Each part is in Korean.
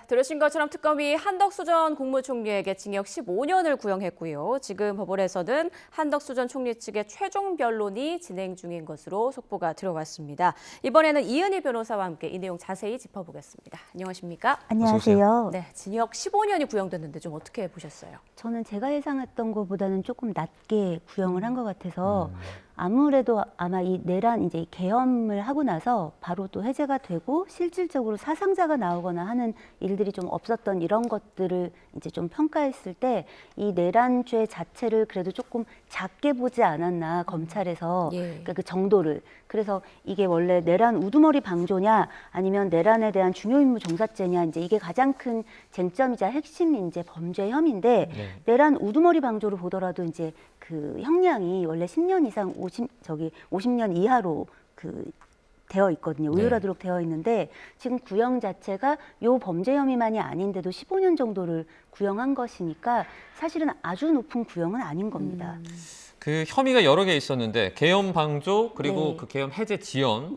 들으신 것처럼 특검이 한덕수 전 국무총리에게 징역 15년을 구형했고요. 지금 법원에서는 한덕수 전 총리 측의 최종 변론이 진행 중인 것으로 속보가 들어왔습니다. 이번에는 이은희 변호사와 함께 이 내용 자세히 짚어보겠습니다. 안녕하십니까? 안녕하세요. 네, 징역 15년이 구형됐는데 좀 어떻게 보셨어요? 저는 제가 예상했던 것보다는 조금 낮게 구형을 한 것 같아서 아무래도 아마 이 내란 이제 개엄을 하고 나서 바로 또 해제가 되고 실질적으로 사상자가 나오거나 하는 일들이 좀 없었던 이런 것들을 이제 좀 평가했을 때 이 내란죄 자체를 그래도 조금 작게 보지 않았나 검찰에서 그러니까 그 정도를. 그래서 이게 원래 내란 우두머리 방조냐 아니면 내란에 대한 중요 임무 종사죄냐 이제 이게 가장 큰 쟁점이자 핵심 이제 범죄 혐의인데 내란 우두머리 방조로 보더라도 이제 그 형량이 원래 10년 이상 50년 이하로 그 되어 있거든요. 우유라도록 되어 있는데 지금 구형 자체가 요 범죄 혐의만이 아닌데도 15년 정도를 구형한 것이니까 사실은 아주 높은 구형은 아닌 겁니다. 그 혐의가 여러 개 있었는데 계엄 방조 그리고 그 계엄 해제 지연,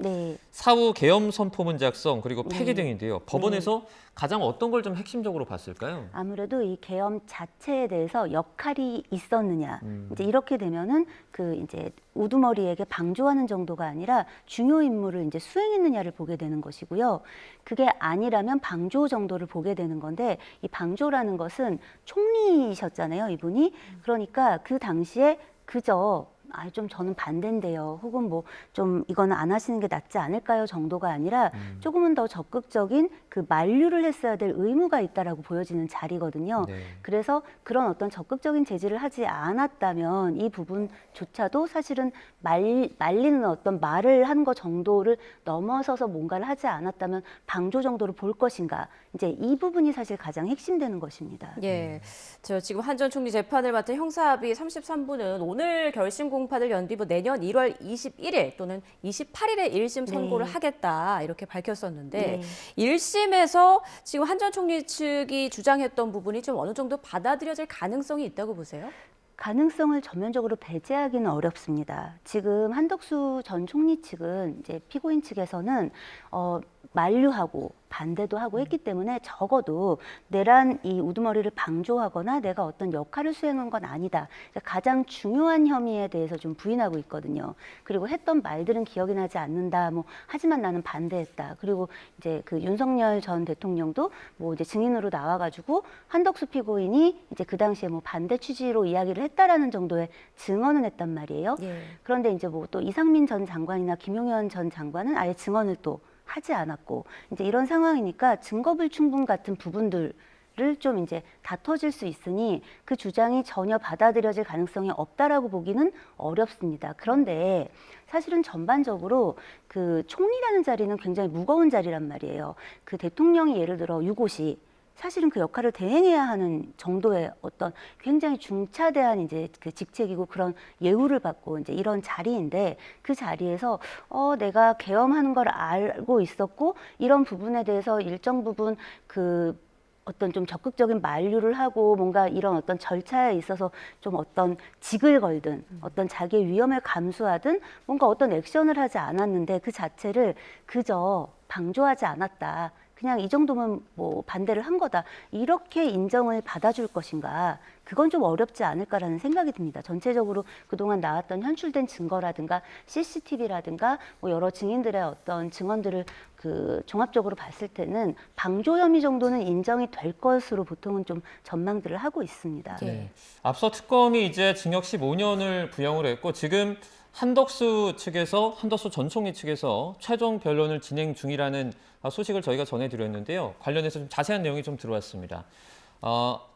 사후 계엄 선포문 작성 그리고 폐기 등인데요. 법원에서 가장 어떤 걸 좀 핵심적으로 봤을까요? 아무래도 이 계엄 자체에 대해서 역할이 있었느냐. 이제 이렇게 되면은 그 이제 우두머리에게 방조하는 정도가 아니라 중요 임무를 이제 수행했느냐를 보게 되는 것이고요. 그게 아니라면 방조 정도를 보게 되는 건데 이 방조라는 것은 총리셨잖아요, 이분이. 그러니까 그 당시에 그저 좀 저는 반대인데요. 혹은 뭐 좀 이거는 안 하시는 게 낫지 않을까요? 정도가 아니라 조금은 더 적극적인 그 만류를 했어야 될 의무가 있다라고 보여지는 자리거든요. 그래서 그런 어떤 적극적인 제지를 하지 않았다면 이 부분조차도 사실은 말리는 어떤 말을 한 거 정도를 넘어서서 뭔가를 하지 않았다면 방조 정도로 볼 것인가. 이제 이 부분이 사실 가장 핵심되는 것입니다. 예, 저 지금 한 전 총리 재판을 맡은 형사합의 33부는 오늘 결심 공판을 연뒤고 내년 1월 21일 또는 28일에 1심 선고를 하겠다 이렇게 밝혔었는데 1심에서 지금 한 전 총리 측이 주장했던 부분이 좀 어느 정도 받아들여질 가능성이 있다고 보세요? 가능성을 전면적으로 배제하기는 어렵습니다. 지금 한덕수 전 총리 측은 이제 피고인 측에서는 만류하고 반대도 하고 했기 때문에 적어도 내란 이 우두머리를 방조하거나 내가 어떤 역할을 수행한 건 아니다. 그러니까 가장 중요한 혐의에 대해서 좀 부인하고 있거든요. 그리고 했던 말들은 기억이 나지 않는다. 뭐 하지만 나는 반대했다. 그리고 이제 그 윤석열 전 대통령도 뭐 이제 증인으로 나와가지고 한덕수 피고인이 이제 그 당시에 뭐 반대 취지로 이야기를 했다라는 정도의 증언은 했단 말이에요. 그런데 이제 뭐 또 이상민 전 장관이나 김용현 전 장관은 아예 증언을 또 하지 않았고 이제 이런 상황이니까 증거불충분 같은 부분들을 좀 이제 다퉈질 수 있으니 그 주장이 전혀 받아들여질 가능성이 없다라고 보기는 어렵습니다. 그런데 사실은 전반적으로 그 총리라는 자리는 굉장히 무거운 자리란 말이에요. 그 대통령이 예를 들어 유고시 사실은 그 역할을 대행해야 하는 정도의 어떤 굉장히 중차대한 이제 그 직책이고 그런 예우를 받고 이제 이런 자리인데 그 자리에서 내가 계엄하는 걸 알고 있었고 이런 부분에 대해서 일정 부분 그 어떤 좀 적극적인 만류를 하고 뭔가 이런 어떤 절차에 있어서 좀 어떤 직을 걸든 어떤 자기의 위험을 감수하든 뭔가 어떤 액션을 하지 않았는데 그 자체를 그저 방조하지 않았다. 그냥 이 정도면 뭐 반대를 한 거다. 이렇게 인정을 받아줄 것인가. 그건 좀 어렵지 않을까라는 생각이 듭니다. 전체적으로 그동안 나왔던 현출된 증거라든가 CCTV라든가 뭐 여러 증인들의 어떤 증언들을 그 종합적으로 봤을 때는 방조 혐의 정도는 인정이 될 것으로 보통은 좀 전망들을 하고 있습니다. 앞서 특검이 이제 징역 15년을 부형을 했고 지금 한덕수 전 총리 측에서 최종 변론을 진행 중이라는 소식을 저희가 전해드렸는데요. 관련해서 좀 자세한 내용이 좀 들어왔습니다.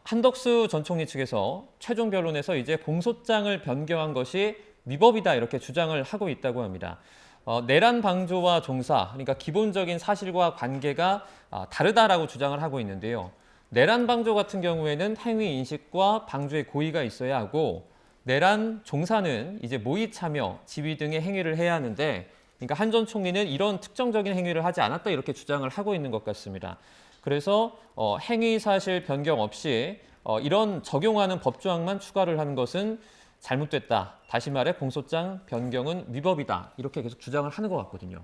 한덕수 전 총리 측에서 최종 변론에서 이제 공소장을 변경한 것이 위법이다 이렇게 주장을 하고 있다고 합니다. 내란 방조와 종사, 그러니까 기본적인 사실과 관계가 다르다라고 주장을 하고 있는데요. 내란 방조 같은 경우에는 행위 인식과 방조의 고의가 있어야 하고 내란 종사는 이제 모의 참여, 지휘 등의 행위를 해야 하는데 그러니까 한 전 총리는 이런 특정적인 행위를 하지 않았다 이렇게 주장을 하고 있는 것 같습니다. 그래서 행위 사실 변경 없이 이런 적용하는 법조항만 추가를 하는 것은 잘못됐다. 다시 말해 공소장 변경은 위법이다. 이렇게 계속 주장을 하는 것 같거든요.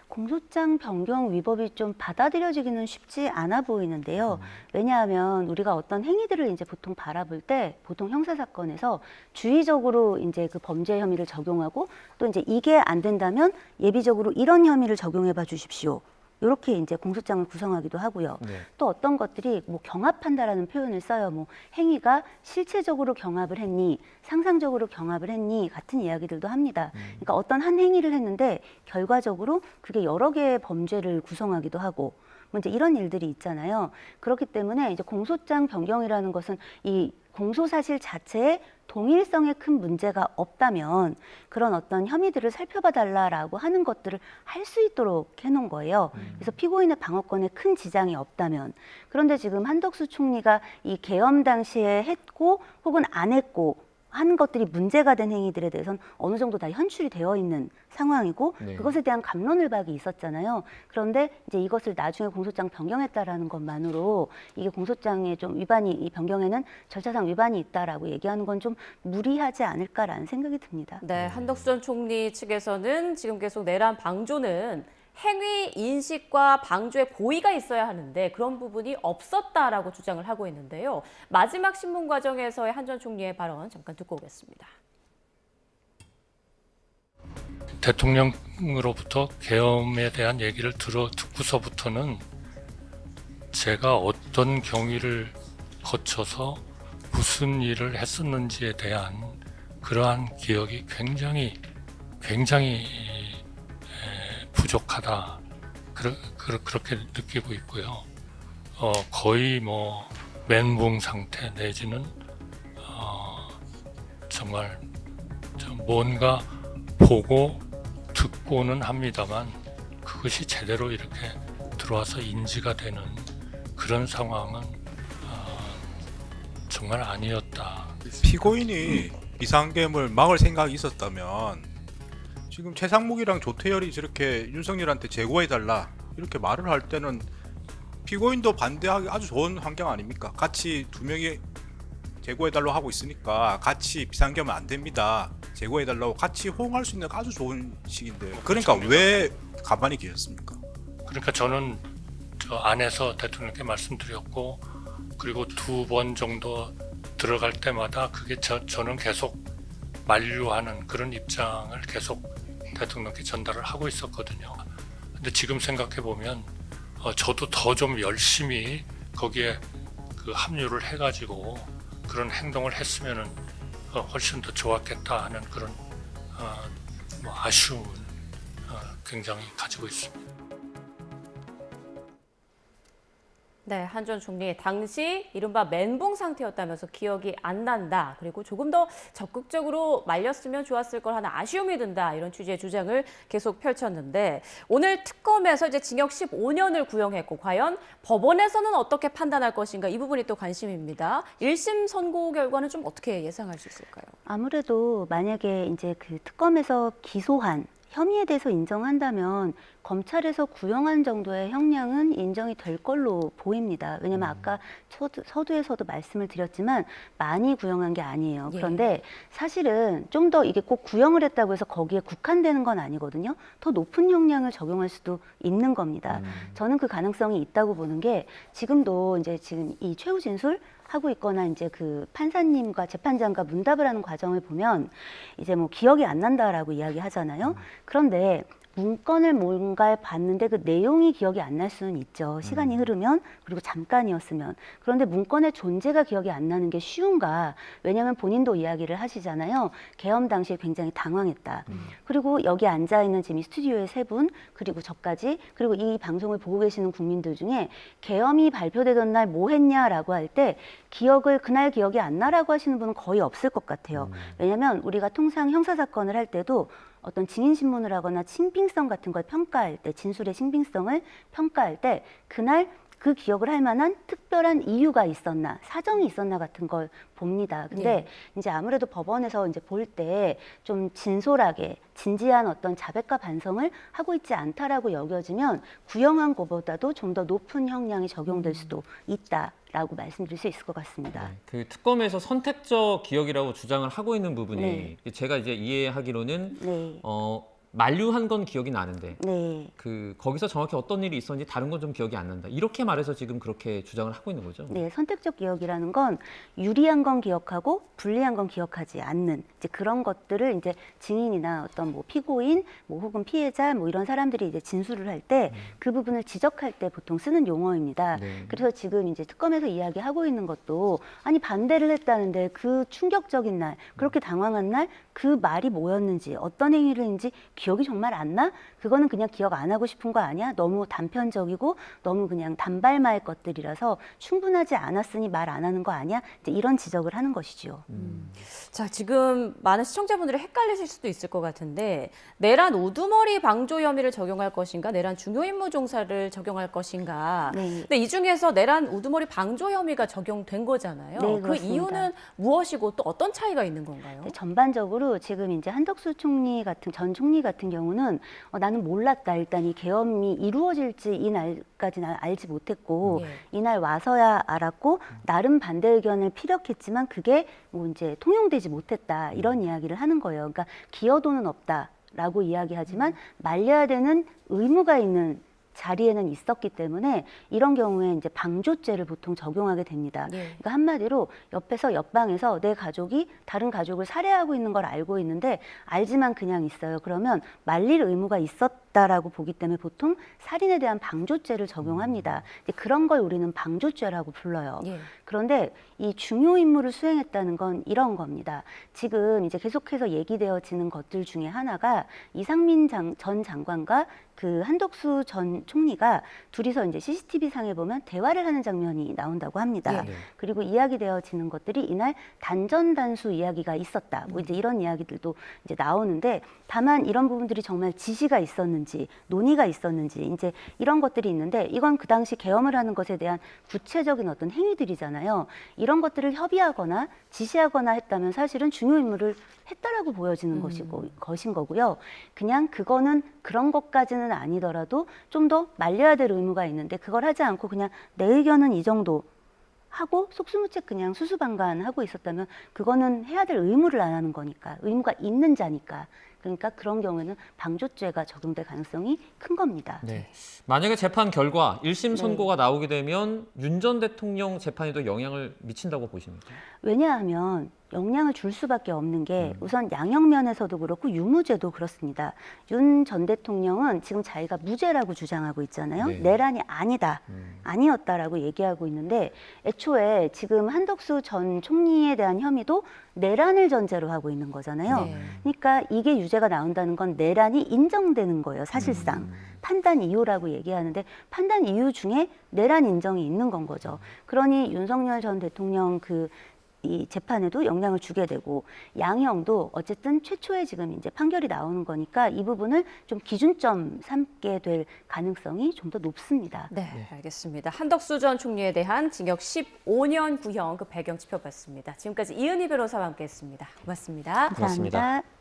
공소장 변경 위법이 좀 받아들여지기는 쉽지 않아 보이는데요. 왜냐하면 우리가 어떤 행위들을 이제 보통 바라볼 때 보통 형사사건에서 주의적으로 이제 그 범죄 혐의를 적용하고 또 이제 이게 안 된다면 예비적으로 이런 혐의를 적용해 봐 주십시오. 이렇게 이제 공소장을 구성하기도 하고요. 네. 또 어떤 것들이 뭐 경합한다라는 표현을 써요. 뭐 행위가 실체적으로 경합을 했니, 상상적으로 경합을 했니 같은 이야기들도 합니다. 그러니까 어떤 한 행위를 했는데 결과적으로 그게 여러 개의 범죄를 구성하기도 하고 뭐 이제 이런 일들이 있잖아요. 그렇기 때문에 이제 공소장 변경이라는 것은 이 공소 사실 자체에 동일성에 큰 문제가 없다면 그런 어떤 혐의들을 살펴봐 달라라고 하는 것들을 할 수 있도록 해놓은 거예요. 그래서 피고인의 방어권에 큰 지장이 없다면. 그런데 지금 한덕수 총리가 이 계엄 당시에 했고 혹은 안 했고 한 것들이 문제가 된 행위들에 대해서는 어느 정도 다 현출이 되어 있는 상황이고 네. 그것에 대한 갑론을박이 있었잖아요. 그런데 이제 이것을 나중에 공소장 변경했다라는 것만으로 이게 공소장에 좀 위반이 이 변경에는 절차상 위반이 있다라고 얘기하는 건 좀 무리하지 않을까라는 생각이 듭니다. 네, 한덕수 전 총리 측에서는 지금 계속 내란 방조는 행위 인식과 방조의 고의가 있어야 하는데 그런 부분이 없었다라고 주장을 하고 있는데요. 마지막 신문 과정에서의 한 전 총리의 발언 잠깐 듣고 오겠습니다. 대통령으로부터 계엄에 대한 얘기를 듣고서부터는 제가 어떤 경위를 거쳐서 무슨 일을 했었는지에 대한 그러한 기억이 굉장히 부족하다. 그렇게 느끼고 있고요. 거의 뭐 멘붕 상태 내지는 정말 좀 뭔가 보고 듣고는 합니다만 그것이 제대로 이렇게 들어와서 인지가 되는 그런 상황은 정말 아니었다. 피고인이 비상계엄을 막을 생각이 있었다면 지금 최상목이랑 조태열이 저렇게 윤석열한테 제고해달라 이렇게 말을 할 때는 피고인도 반대하기 아주 좋은 환경 아닙니까? 같이 두 명이 제고해달라고 하고 있으니까 같이 비상계엄은 안 됩니다. 제고해달라고 같이 호응할 수 있는 아주 좋은 시기인데 그러니까 왜 가만히 계셨습니까? 그러니까 저는 저 안에서 대통령께 말씀드렸고 그리고 2번 정도 들어갈 때마다 그게 저는 계속 만류하는 그런 입장을 계속 대통령께 전달을 하고 있었거든요. 근데 지금 생각해 보면 저도 더 좀 열심히 거기에 그 합류를 해가지고 그런 행동을 했으면은 훨씬 더 좋았겠다 하는 그런 뭐 아쉬움은 굉장히 가지고 있습니다. 네, 한 전 총리 당시 이른바 멘붕 상태였다면서 기억이 안 난다. 그리고 조금 더 적극적으로 말렸으면 좋았을 걸 하는 아쉬움이 든다. 이런 취지의 주장을 계속 펼쳤는데 오늘 특검에서 이제 징역 15년을 구형했고 과연 법원에서는 어떻게 판단할 것인가 이 부분이 또 관심입니다. 1심 선고 결과는 좀 어떻게 예상할 수 있을까요? 아무래도 만약에 이제 그 특검에서 기소한 혐의에 대해서 인정한다면 검찰에서 구형한 정도의 형량은 인정이 될 걸로 보입니다. 왜냐하면 아까 서두에서도 말씀을 드렸지만 많이 구형한 게 아니에요. 예. 그런데 사실은 좀 더 이게 꼭 구형을 했다고 해서 거기에 국한되는 건 아니거든요. 더 높은 형량을 적용할 수도 있는 겁니다. 저는 그 가능성이 있다고 보는 게 지금도 이제 지금 이 최후 진술 하고 있거나 이제 그 판사님과 재판장과 문답을 하는 과정을 보면 이제 뭐 기억이 안 난다라고 이야기하잖아요. 그런데 문건을 뭔가를 봤는데 그 내용이 기억이 안 날 수는 있죠. 시간이 흐르면 그리고 잠깐이었으면. 그런데 문건의 존재가 기억이 안 나는 게 쉬운가? 왜냐하면 본인도 이야기를 하시잖아요. 계엄 당시에 굉장히 당황했다. 그리고 여기 앉아 있는 지금 이 스튜디오의 3분 그리고 저까지 그리고 이 방송을 보고 계시는 국민들 중에 계엄이 발표되던 날 뭐 했냐라고 할 때 기억을 그날 기억이 안 나라고 하시는 분은 거의 없을 것 같아요. 왜냐하면 우리가 통상 형사사건을 할 때도 어떤 증인신문을 하거나 신빙성 같은 걸 평가할 때 진술의 신빙성을 평가할 때 그날 그 기억을 할 만한 특별한 이유가 있었나, 사정이 있었나 같은 걸 봅니다. 근데 이제 아무래도 법원에서 이제 볼 때 좀 진솔하게 진지한 어떤 자백과 반성을 하고 있지 않다라고 여겨지면 구형한 것보다도 좀 더 높은 형량이 적용될 수도 있다라고 말씀드릴 수 있을 것 같습니다. 그 특검에서 선택적 기억이라고 주장을 하고 있는 부분이 네. 제가 이제 이해하기로는 네. 만류한 건 기억이 나는데 네. 거기서 정확히 어떤 일이 있었는지 다른 건 좀 기억이 안 난다. 이렇게 말해서 지금 그렇게 주장을 하고 있는 거죠. 네, 선택적 기억이라는 건 유리한 건 기억하고 불리한 건 기억하지 않는 이제 그런 것들을 이제 증인이나 어떤 뭐 피고인, 뭐 혹은 피해자, 뭐 이런 사람들이 이제 진술을 할 때 그 부분을 지적할 때 보통 쓰는 용어입니다. 네. 그래서 지금 이제 특검에서 이야기하고 있는 것도 아니 반대를 했다는데 그 충격적인 날, 그렇게 당황한 날 그 말이 뭐였는지 어떤 행위를 했는지 기억이 정말 안 나? 그거는 그냥 기억 안 하고 싶은 거 아니야? 너무 단편적이고 너무 그냥 단발마의 것들이라서 충분하지 않았으니 말 안 하는 거 아니야? 이제 이런 지적을 하는 것이죠. 자, 지금 많은 시청자분들이 헷갈리실 수도 있을 것 같은데 내란 우두머리 방조 혐의를 적용할 것인가, 내란 중요임무 종사를 적용할 것인가. 네. 근데 이 중에서 내란 우두머리 방조 혐의가 적용된 거잖아요. 네, 그 그렇습니다. 이유는 무엇이고 또 어떤 차이가 있는 건가요? 네, 전반적으로 지금 이제 한덕수 전 총리 같은 경우는 나는 몰랐다. 일단 이 계엄이 이루어질지 이날까지는 알지 못했고 예. 이날 와서야 알았고 나름 반대 의견을 피력했지만 그게 뭐 이제 통용되지 못했다. 이런 이야기를 하는 거예요. 그러니까 기여도는 없다라고 이야기하지만 말려야 되는 의무가 있는 자리에는 있었기 때문에 이런 경우에 이제 방조죄를 보통 적용하게 됩니다. 예. 그러니까 한마디로 옆방에서 내 가족이 다른 가족을 살해하고 있는 걸 알고 있는데 알지만 그냥 있어요. 그러면 말릴 의무가 있었다라고 보기 때문에 보통 살인에 대한 방조죄를 적용합니다. 이제 그런 걸 우리는 방조죄라고 불러요. 예. 그런데 이 중요 임무를 수행했다는 건 이런 겁니다. 지금 이제 계속해서 얘기되어지는 것들 중에 하나가 이상민 전 장관과 그 한덕수 전 총리가 둘이서 이제 CCTV 상에 보면 대화를 하는 장면이 나온다고 합니다. 예. 그리고 이야기되어지는 것들이 이날 단전단수 이야기가 있었다. 뭐 이제 이런 이야기들도 이제 나오는데 다만 이런 부분들이 정말 지시가 있었는지 논의가 있었는지 이제 이런 것들이 있는데 이건 그 당시 계엄을 하는 것에 대한 구체적인 어떤 행위들이잖아요. 이런 것들을 협의하거나 지시하거나 했다면 사실은 중요 임무를 했다라고 보여지는 것인 거고요. 그냥 그거는 그런 것까지는 아니더라도 좀 더 말려야 될 의무가 있는데 그걸 하지 않고 그냥 내 의견은 이 정도 하고 속수무책 그냥 수수방관하고 있었다면 그거는 해야 될 의무를 안 하는 거니까 의무가 있는 자니까 그러니까 그런 경우에는 방조죄가 적용될 가능성이 큰 겁니다. 네. 만약에 재판 결과 1심 선고가 나오게 되면 윤 전 대통령 재판에도 영향을 미친다고 보십니까? 왜냐하면 영향을 줄 수밖에 없는 게 우선 양형면에서도 그렇고 유무죄도 그렇습니다. 윤 전 대통령은 지금 자기가 무죄라고 주장하고 있잖아요. 네. 내란이 아니다, 아니었다라고 얘기하고 있는데 애초에 지금 한덕수 전 총리에 대한 혐의도 내란을 전제로 하고 있는 거잖아요. 네. 그러니까 이게 유죄가 나온다는 건 내란이 인정되는 거예요, 사실상. 판단 이유라고 얘기하는데 판단 이유 중에 내란 인정이 있는 건 거죠. 그러니 윤석열 전 대통령 이 재판에도 영향을 주게 되고 양형도 어쨌든 최초에 지금 이제 판결이 나오는 거니까 이 부분을 좀 기준점 삼게 될 가능성이 좀 더 높습니다. 네, 알겠습니다. 한덕수 전 총리에 대한 징역 15년 구형 그 배경 짚어봤습니다. 지금까지 이은희 변호사와 함께했습니다. 고맙습니다. 고맙습니다. 감사합니다.